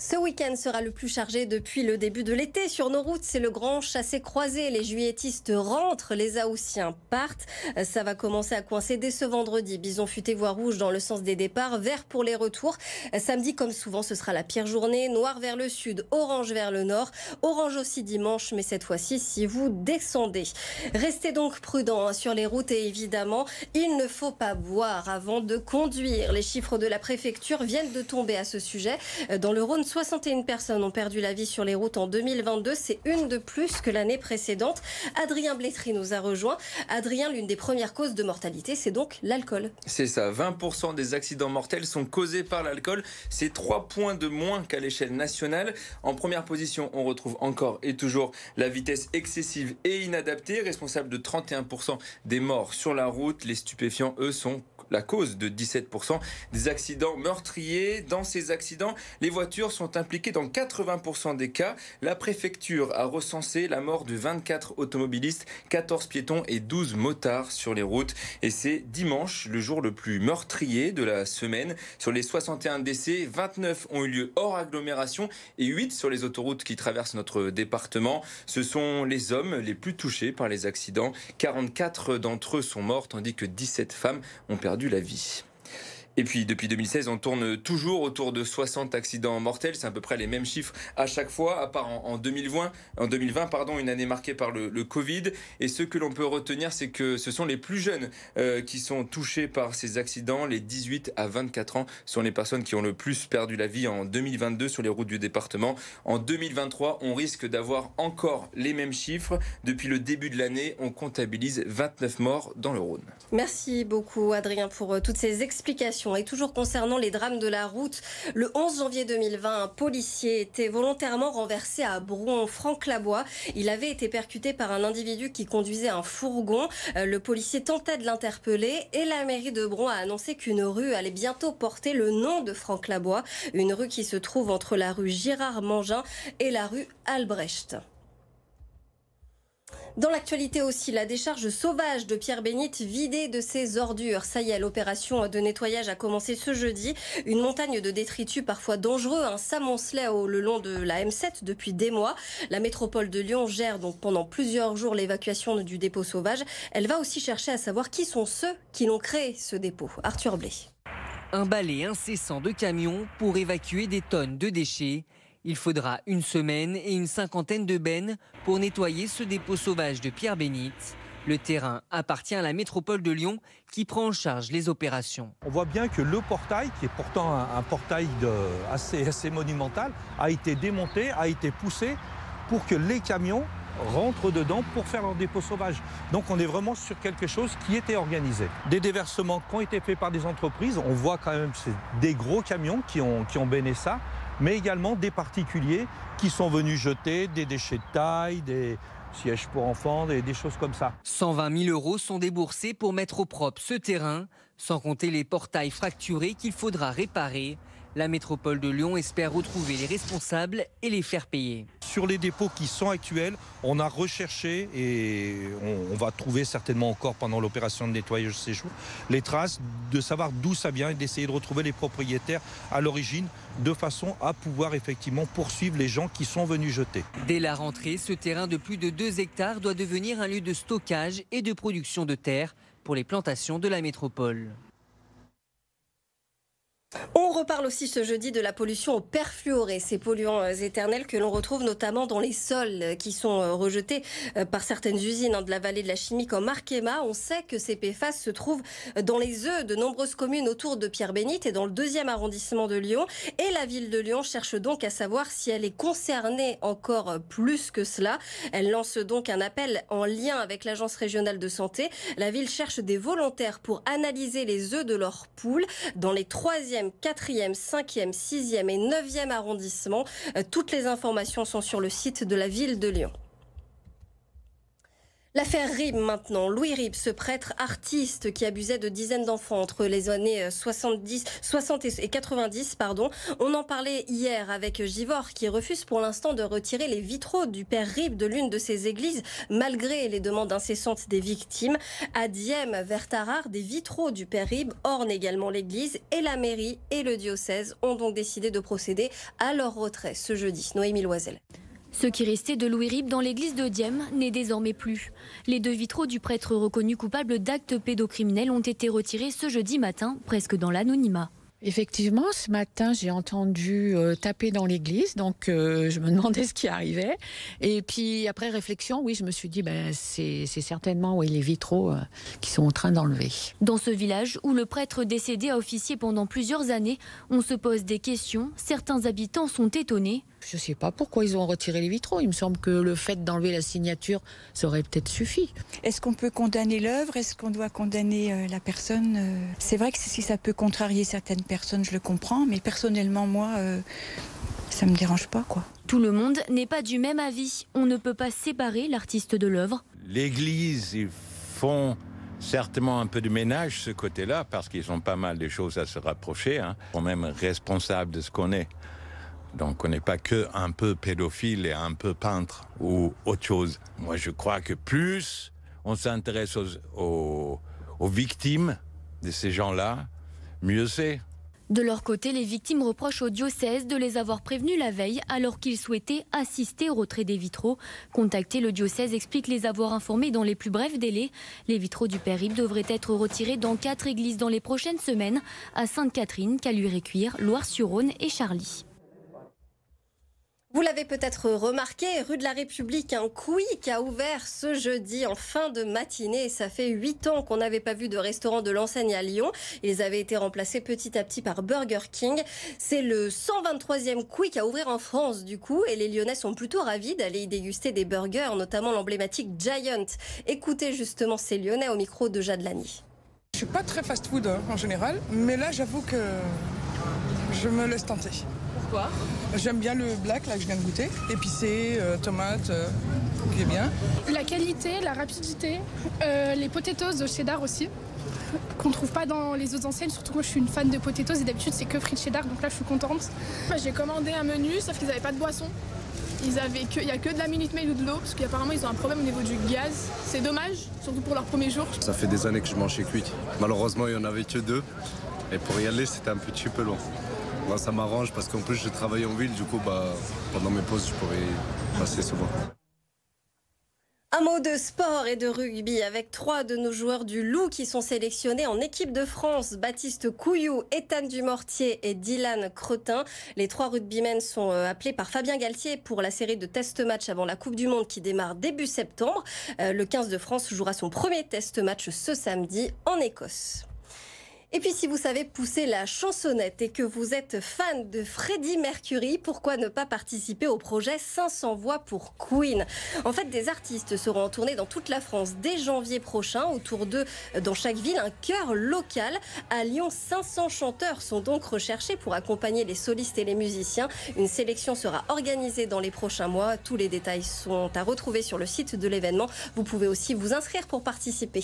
Ce week-end sera le plus chargé depuis le début de l'été. Sur nos routes, c'est le grand chassé-croisé. Les juilletistes rentrent, les Haussiens partent. Ça va commencer à coincer dès ce vendredi. Bison futé voie rouge dans le sens des départs, vert pour les retours. Samedi, comme souvent, ce sera la pire journée. Noir vers le sud, orange vers le nord. Orange aussi dimanche, mais cette fois-ci, si vous descendez. Restez donc prudents sur les routes et évidemment, il ne faut pas boire avant de conduire. Les chiffres de la préfecture viennent de tomber à ce sujet. Dans le Rhône, 61 personnes ont perdu la vie sur les routes en 2022. C'est une de plus que l'année précédente. Adrien Blétry nous a rejoint. Adrien, l'une des premières causes de mortalité, c'est donc l'alcool. C'est ça, 20% des accidents mortels sont causés par l'alcool. C'est 3 points de moins qu'à l'échelle nationale. En première position, on retrouve encore et toujours la vitesse excessive et inadaptée, responsable de 31% des morts sur la route. Les stupéfiants, eux, sont la cause de 17% des accidents meurtriers. Dans ces accidents, les voitures sont impliquées dans 80% des cas. La préfecture a recensé la mort de 24 automobilistes, 14 piétons et 12 motards sur les routes. Et c'est dimanche, le jour le plus meurtrier de la semaine. Sur les 61 décès, 29 ont eu lieu hors agglomération et 8 sur les autoroutes qui traversent notre département. Ce sont les hommes les plus touchés par les accidents. 44 d'entre eux sont morts, tandis que 17 femmes ont perdu la vie. Et puis, depuis 2016, on tourne toujours autour de 60 accidents mortels. C'est à peu près les mêmes chiffres à chaque fois, à part en 2020, une année marquée par le Covid. Et ce que l'on peut retenir, c'est que ce sont les plus jeunes qui sont touchés par ces accidents. Les 18 à 24 ans sont les personnes qui ont le plus perdu la vie en 2022 sur les routes du département. En 2023, on risque d'avoir encore les mêmes chiffres. Depuis le début de l'année, on comptabilise 29 morts dans le Rhône. Merci beaucoup, Adrien, pour toutes ces explications. Et toujours concernant les drames de la route, le 11 janvier 2020, un policier était volontairement renversé à Bron, Franck Labois. Il avait été percuté par un individu qui conduisait un fourgon. Le policier tentait de l'interpeller et la mairie de Bron a annoncé qu'une rue allait bientôt porter le nom de Franck Labois. Une rue qui se trouve entre la rue Girard-Mangin et la rue Albrecht. Dans l'actualité aussi, la décharge sauvage de Pierre-Bénite vidée de ses ordures. Ça y est, l'opération de nettoyage a commencé ce jeudi. Une montagne de détritus parfois dangereux s'amoncelait le long de la M7 depuis des mois. La métropole de Lyon gère donc pendant plusieurs jours l'évacuation du dépôt sauvage. Elle va aussi chercher à savoir qui sont ceux qui l'ont créé, ce dépôt. Arthur Blé. Un balai incessant de camions pour évacuer des tonnes de déchets. Il faudra une semaine et une cinquantaine de bennes pour nettoyer ce dépôt sauvage de Pierre-Bénite. Le terrain appartient à la métropole de Lyon qui prend en charge les opérations. On voit bien que le portail, qui est pourtant un portail assez monumental, a été démonté, a été poussé pour que les camions rentrent dedans pour faire leur dépôt sauvage. Donc on est vraiment sur quelque chose qui était organisé. Des déversements qui ont été faits par des entreprises, on voit quand même c'est des gros camions qui ont béné ça, mais également des particuliers qui sont venus jeter des déchets de taille, des sièges pour enfants, des choses comme ça. 120 000 € sont déboursés pour mettre au propre ce terrain, sans compter les portails fracturés qu'il faudra réparer. La métropole de Lyon espère retrouver les responsables et les faire payer. Sur les dépôts qui sont actuels, on a recherché et on va trouver certainement encore pendant l'opération de nettoyage ces jours les traces de savoir d'où ça vient et d'essayer de retrouver les propriétaires à l'origine de façon à pouvoir effectivement poursuivre les gens qui sont venus jeter. Dès la rentrée, ce terrain de plus de 2 hectares doit devenir un lieu de stockage et de production de terre pour les plantations de la métropole. On reparle aussi ce jeudi de la pollution au perfluoré, ces polluants éternels que l'on retrouve notamment dans les sols qui sont rejetés par certaines usines de la vallée de la chimie comme Arkema. On sait que ces PFAS se trouvent dans les œufs de nombreuses communes autour de Pierre-Bénite et dans le 2e arrondissement de Lyon. Et la ville de Lyon cherche donc à savoir si elle est concernée encore plus que cela. Elle lance donc un appel en lien avec l'agence régionale de santé. La ville cherche des volontaires pour analyser les œufs de leurs poules dans les 3e, 4e, 5e, 6e et 9e arrondissements. Toutes les informations sont sur le site de la ville de Lyon. L'affaire Ribes maintenant. Louis Ribes, ce prêtre artiste qui abusait de dizaines d'enfants entre les années 60 et 90. On en parlait hier avec Givors qui refuse pour l'instant de retirer les vitraux du père Ribes de l'une de ses églises malgré les demandes incessantes des victimes. À Diem, vers Tarare, des vitraux du père Ribes ornent également l'église et la mairie et le diocèse ont donc décidé de procéder à leur retrait ce jeudi. Noémie Loisel. Ce qui restait de Louis Ribes dans l'église de Diem n'est désormais plus. Les 2 vitraux du prêtre reconnu coupable d'actes pédocriminels ont été retirés ce jeudi matin, presque dans l'anonymat. Effectivement, ce matin, j'ai entendu taper dans l'église, donc je me demandais ce qui arrivait. Et puis après réflexion, oui, je me suis dit, c'est certainement les vitraux qui sont en train d'enlever. Dans ce village où le prêtre décédé a officié pendant plusieurs années, on se pose des questions. Certains habitants sont étonnés. Je ne sais pas pourquoi ils ont retiré les vitraux. Il me semble que le fait d'enlever la signature, ça aurait peut-être suffi. Est-ce qu'on peut condamner l'œuvre? Est-ce qu'on doit condamner la personne? C'est vrai que si ça peut contrarier certaines personnes, je le comprends. Mais personnellement, moi, ça ne me dérange pas, quoi. Tout le monde n'est pas du même avis. On ne peut pas séparer l'artiste de l'œuvre. L'église, ils font certainement un peu de ménage ce côté-là, parce qu'ils ont pas mal de choses à se rapprocher. Ils sont même responsables de ce qu'on est. Donc on n'est pas que un peu pédophile et un peu peintre ou autre chose. Moi je crois que plus on s'intéresse aux victimes de ces gens-là, mieux c'est. De leur côté, les victimes reprochent au diocèse de les avoir prévenus la veille alors qu'ils souhaitaient assister au retrait des vitraux. Contacté, le diocèse explique les avoir informés dans les plus brefs délais. Les vitraux du père Ribes devraient être retirés dans 4 églises dans les prochaines semaines, à Sainte-Catherine, Caluire-et-Cuire, Loire-sur-Rhône et Charly. Vous l'avez peut-être remarqué, rue de la République, un Quick a ouvert ce jeudi en fin de matinée. Ça fait 8 ans qu'on n'avait pas vu de restaurant de l'enseigne à Lyon. Ils avaient été remplacés petit à petit par Burger King. C'est le 123e Quick à ouvrir en France du coup. Et les Lyonnais sont plutôt ravis d'aller y déguster des burgers, notamment l'emblématique Giant. Écoutez justement ces Lyonnais au micro de Jade Lamy. Je suis pas très fast-food en général, mais là j'avoue que je me laisse tenter. Pourquoi? J'aime bien le black là que je viens de goûter, épicé, tomate, qui est bien. La qualité, la rapidité, les potatoes de cheddar aussi, qu'on trouve pas dans les autres enseignes. Surtout moi je suis une fan de potatoes et d'habitude c'est que frites cheddar, donc là je suis contente. J'ai commandé un menu, sauf qu'ils n'avaient pas de boisson. Il n'y a que de la Minute Maid ou de l'eau, parce qu'apparemment ils ont un problème au niveau du gaz. C'est dommage, surtout pour leur premier jour. Ça fait des années que je mange chez Quick. Malheureusement il n'y en avait que 2, et pour y aller c'était un petit peu long. Moi, ça m'arrange parce qu'en plus je travaille en ville, du coup pendant mes pauses je pourrais y passer souvent. Un mot de sport et de rugby avec 3 de nos joueurs du Loup qui sont sélectionnés en équipe de France. Baptiste Couillou, Ethan Dumortier et Dylan Cretin. Les 3 rugbymen sont appelés par Fabien Galtier pour la série de test-match avant la Coupe du Monde qui démarre début septembre. Le 15 de France jouera son premier test-match ce samedi en Écosse. Et puis si vous savez pousser la chansonnette et que vous êtes fan de Freddie Mercury, pourquoi ne pas participer au projet 500 voix pour Queen? En fait, des artistes seront en tournée dans toute la France dès janvier prochain. Autour d'eux, dans chaque ville, un chœur local. À Lyon, 500 chanteurs sont donc recherchés pour accompagner les solistes et les musiciens. Une sélection sera organisée dans les prochains mois. Tous les détails sont à retrouver sur le site de l'événement. Vous pouvez aussi vous inscrire pour participer.